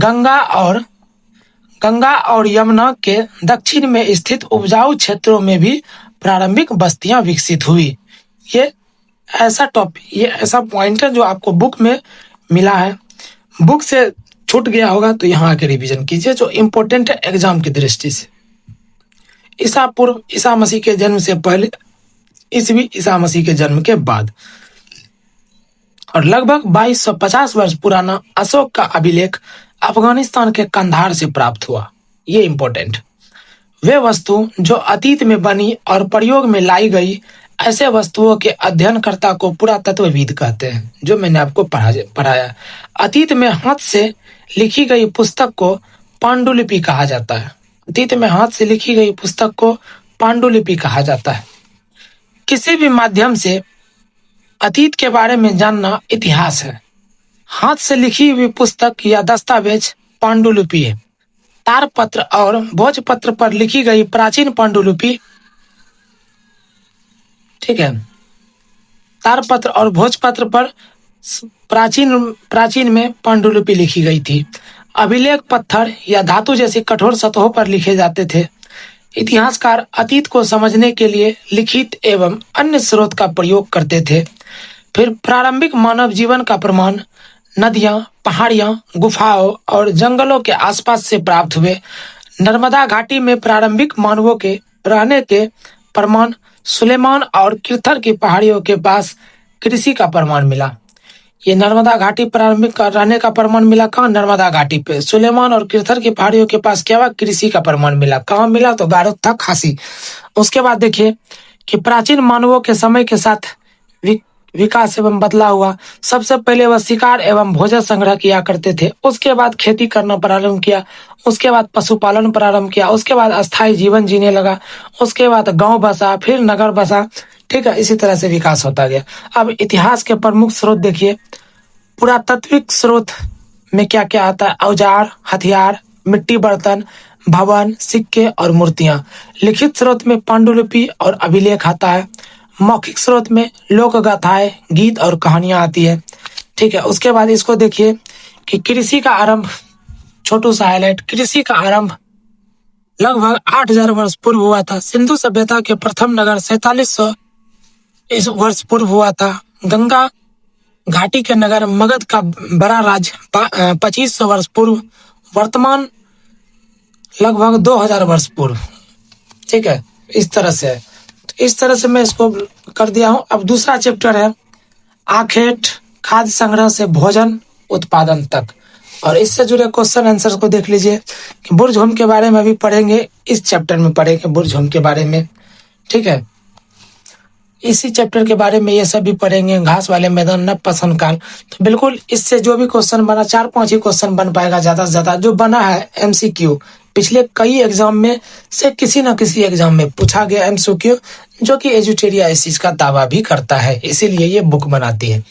गंगा और यमुना के दक्षिण में स्थित उपजाऊ क्षेत्रों में भी प्रारंभिक बस्तियां विकसित हुई। ये ऐसा पॉइंट है जो आपको बुक में मिला है। बुक से छूट गया होगा तो यहाँ आके रिवीजन कीजिए, जो इम्पोर्टेंट है एग्जाम की दृष्टि से। ईसा पूर्व, ईसा मसीह के जन्म से पहले, ईसवी ईसा मसीह के जन्म के बाद। और लगभग 2250 वर्ष पुराना अशोक का अभिलेख अफगानिस्तान के कंधार से प्राप्त हुआ। ये इंपॉर्टेंट। वे वस्तु जो अतीत में बनी और प्रयोग में लाई गई, ऐसे वस्तुओं के अध्ययनकर्ता को पुरातत्वविद कहते हैं, जो मैंने आपको पढ़ाया। अतीत में हाथ से लिखी गई पुस्तक को पांडुलिपि कहा जाता है। अतीत में हाथ से लिखी गई पुस्तक को पांडुलिपि कहा जाता है। किसी भी माध्यम से अतीत के बारे में जानना इतिहास है। हाथ से लिखी हुई पुस्तक या दस्तावेज पांडुलिपि है। तारपत्र और भोजपत्र पर लिखी गई प्राचीन पांडुलिपि, ठीक है, तारपत्र और भोजपत्र पर प्राचीन में पांडुलिपि लिखी गई थी। अभिलेख पत्थर या धातु जैसी कठोर सतहों पर लिखे जाते थे। इतिहासकार अतीत को समझने के लिए लिखित एवं अन्य स्रोत का प्रयोग करते थे। फिर प्रारंभिक मानव जीवन का प्रमाण नदियां, पहाड़ियां, गुफाओं और जंगलों के आसपास से प्राप्त हुए। नर्मदा घाटी में प्रारंभिक मानवों के रहने के प्रमाण सुलेमान और किरथर की पहाड़ियों के पास कृषि का प्रमाण मिला। ये नर्मदा घाटी प्रारंभिक का रहने का प्रमाण मिला कहाँ? नर्मदा घाटी पे। सुलेमान और किरथर की पहाड़ियों के पास क्या हुआ? कृषि का प्रमाण मिला। कहाँ मिला? तो गारो था खासी। उसके बाद देखिए कि प्राचीन मानवों के समय के साथ विकास एवं बदलाव हुआ। सबसे पहले वह शिकार एवं भोजन संग्रह किया करते थे। उसके बाद खेती करना प्रारंभ किया। उसके बाद पशुपालन प्रारंभ किया। उसके बाद अस्थायी जीवन जीने लगा। उसके बाद गांव बसा, फिर नगर बसा, ठीक है। इसी तरह से विकास होता गया। अब इतिहास के प्रमुख स्रोत देखिए। पुरातात्विक स्रोत में क्या क्या आता है? औजार, हथियार, मिट्टी बर्तन, भवन, सिक्के और मूर्तियां। लिखित स्रोत में पांडुलिपि और अभिलेख आता है। मौखिक स्रोत में लोक गाथाएं, गीत और कहानियां आती है, ठीक है। उसके बाद इसको देखिए कि कृषि का आरंभ, छोटू सा हाईलाइट, कृषि का आरंभ लगभग 8000 वर्ष पूर्व हुआ था। सिंधु सभ्यता के प्रथम नगर 4700 इस वर्ष पूर्व हुआ था। गंगा घाटी के नगर मगध का बड़ा राज्य 2500 वर्ष पूर्व। वर्तमान लगभग 2000 वर्ष पूर्व, ठीक है। इस तरह से है। तो इस तरह से मैं इसको कर दिया हूं। अब दूसरा चैप्टर है आखेट, खाद्य संग्रह से भोजन उत्पादन तक। और इससे जुड़े क्वेश्चन आंसर को देख लीजिए कि बुर्ज-होम के बारे में भी पढ़ेंगे, इस चैप्टर में पढ़ेंगे बुर्ज-होम के बारे में, ठीक है। इसी चैप्टर के बारे में ये सब भी पढ़ेंगे। घास वाले मैदान, नव पसंद काल। तो बिल्कुल इससे जो भी क्वेश्चन बना, 4-5 ही क्वेश्चन बन पाएगा ज्यादा से ज्यादा। जो बना है MCQ पिछले कई एग्जाम में से किसी न किसी एग्जाम में पूछा गया एमसीक्यू, जो कि एजुटेरिया इस चीज का दावा भी करता है, इसीलिए ये बुक बनाती है।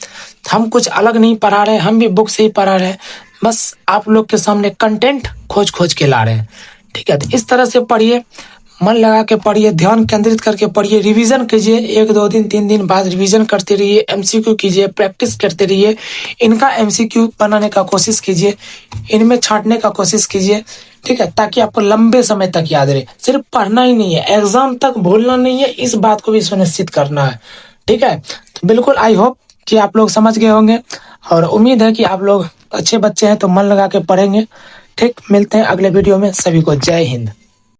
हम कुछ अलग नहीं पढ़ा रहे, हम भी बुक से ही पढ़ा रहे हैं, बस आप लोग के सामने कंटेंट खोज खोज के ला रहे हैं। ठीक है, तो इस तरह से पढ़िए, मन लगा के पढ़िए, ध्यान केंद्रित करके पढ़िए, रिवीजन कीजिए, 1-2 दिन 3 दिन बाद रिवीजन करते रहिए, एमसीक्यू कीजिए, प्रैक्टिस करते रहिए, इनका एमसीक्यू बनाने का कोशिश कीजिए, इनमें छांटने का कोशिश कीजिए। ठीक है, ताकि आपको लंबे समय तक याद रहे। सिर्फ पढ़ना ही नहीं है, एग्जाम तक भूलना नहीं है, इस बात को भी सुनिश्चित करना है। ठीक है, तो बिल्कुल आई होप कि आप लोग समझ गए होंगे, और उम्मीद है कि आप लोग अच्छे बच्चे हैं तो मन लगा के पढ़ेंगे। ठीक, मिलते हैं अगले वीडियो में। सभी को जय हिंद।